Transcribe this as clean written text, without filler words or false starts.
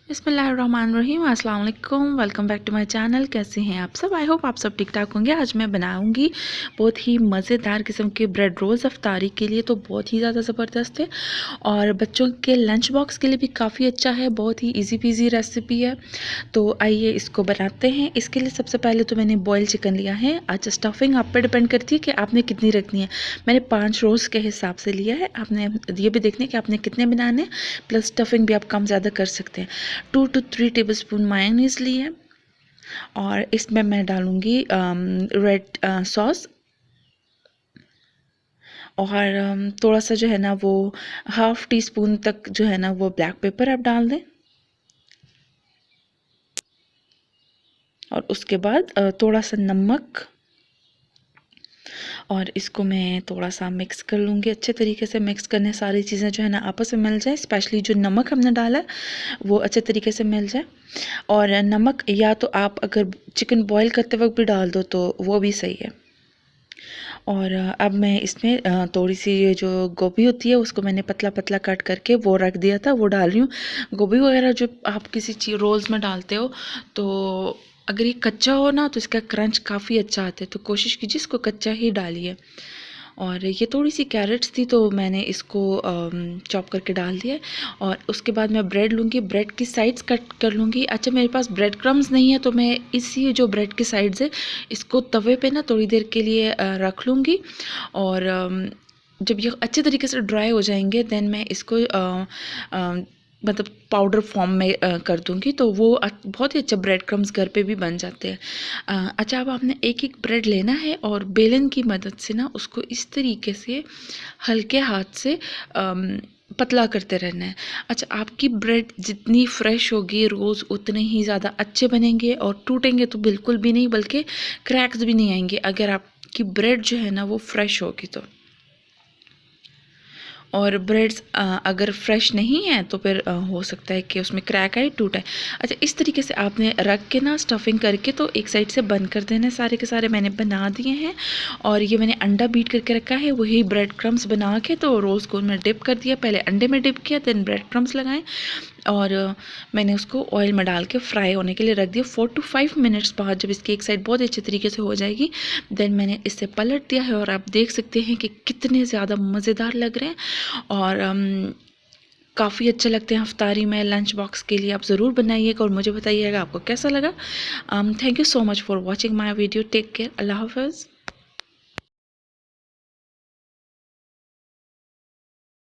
बिस्मिल्लाहिर्रहमानिर्रहीम, अस्सलाम वालेकुम। Welcome back to my channel. कैसे हैं आप सब? आई होप आप सब ठीक ठाक होंगे। आज मैं बनाऊंगी बहुत ही मज़ेदार किस्म के ब्रेड रोल्स अफ्तारी के लिए, तो बहुत ही ज़्यादा ज़बरदस्त है और बच्चों के लंच बॉक्स के लिए भी काफ़ी अच्छा है। बहुत ही इजी पीजी रेसिपी है, तो आइए इसको बनाते हैं। इसके लिए सबसे पहले तो मैंने बॉयल चिकन लिया है। अच्छा, स्टफिंग आप पर डिपेंड करती है कि आपने कितनी रखनी है। मैंने 5 रोल्स के हिसाब से लिया है। आपने ये भी देखना है कि आपने कितने बनाने, प्लस स्टफिंग भी आप कम ज़्यादा कर सकते हैं। 2 to 3 टेबलस्पून मायोनीज ली है और इसमें मैं डालूंगी रेड सॉस और थोड़ा सा जो है ना वो हाफ टी स्पून तक जो है ना वो ब्लैक पेपर आप डाल दें। और उसके बाद थोड़ा सा नमक, और इसको मैं थोड़ा सा मिक्स कर लूँगी। अच्छे तरीके से मिक्स करने, सारी चीज़ें जो है ना आपस में मिल जाए, स्पेशली जो नमक हमने डाला है वो अच्छे तरीके से मिल जाए। और नमक या तो आप अगर चिकन बॉईल करते वक्त भी डाल दो तो वो भी सही है। और अब मैं इसमें थोड़ी सी ये जो गोभी होती है उसको मैंने पतला पतला कट करके वो रख दिया था, वो डाल रही हूँ। गोभी वगैरह जो आप किसी चीज़ रोल्स में डालते हो, तो अगर ये कच्चा हो ना तो इसका क्रंच काफ़ी अच्छा आता है, तो कोशिश कीजिए इसको कच्चा ही डालिए। और ये थोड़ी सी कैरेट्स थी तो मैंने इसको चॉप करके डाल दिया। और उसके बाद मैं ब्रेड लूँगी, ब्रेड की साइड्स कट कर लूँगी। अच्छा, मेरे पास ब्रेड क्रम्स नहीं है तो मैं इसी जो ब्रेड की साइड्स है इसको तवे पे ना थोड़ी देर के लिए रख लूँगी। और जब ये अच्छे तरीके से ड्राई हो जाएंगे देन मैं इसको मतलब पाउडर फॉर्म में कर दूंगी, तो वो बहुत ही अच्छा ब्रेड क्रम्स घर पे भी बन जाते हैं। अच्छा, अब आपने एक एक ब्रेड लेना है और बेलन की मदद से ना उसको इस तरीके से हल्के हाथ से पतला करते रहना है। अच्छा, आपकी ब्रेड जितनी फ्रेश होगी रोज़ उतने ही ज़्यादा अच्छे बनेंगे, और टूटेंगे तो बिल्कुल भी नहीं, बल्कि क्रैक्स भी नहीं आएंगे अगर आपकी ब्रेड जो है ना वो फ्रेश होगी तो। और ब्रेड्स अगर फ्रेश नहीं है तो फिर हो सकता है कि उसमें क्रैक आए, टूटा है। अच्छा, इस तरीके से आपने रख के ना स्टफिंग करके तो एक साइड से बंद कर देना है। सारे के सारे मैंने बना दिए हैं और ये मैंने अंडा बीट करके रखा है, वही ब्रेड क्रम्स बना के तो रोज़ को मैं डिप कर दिया। पहले अंडे में डिप किया, देन ब्रेड क्रम्स लगाए और मैंने उसको ऑयल में डाल के फ्राई होने के लिए रख दिया। 4 to 5 मिनट्स बाद जब इसकी एक साइड बहुत अच्छे तरीके से हो जाएगी देन मैंने इसे पलट दिया है, और आप देख सकते हैं कि कितने ज़्यादा मज़ेदार लग रहे हैं और काफ़ी अच्छे लगते हैं अफ्तारी में, लंच बॉक्स के लिए। आप ज़रूर बनाइएगा और मुझे बताइएगा आपको कैसा लगा। Thank you so much for watching my video. Take care. अल्लाह हाफ़िज़।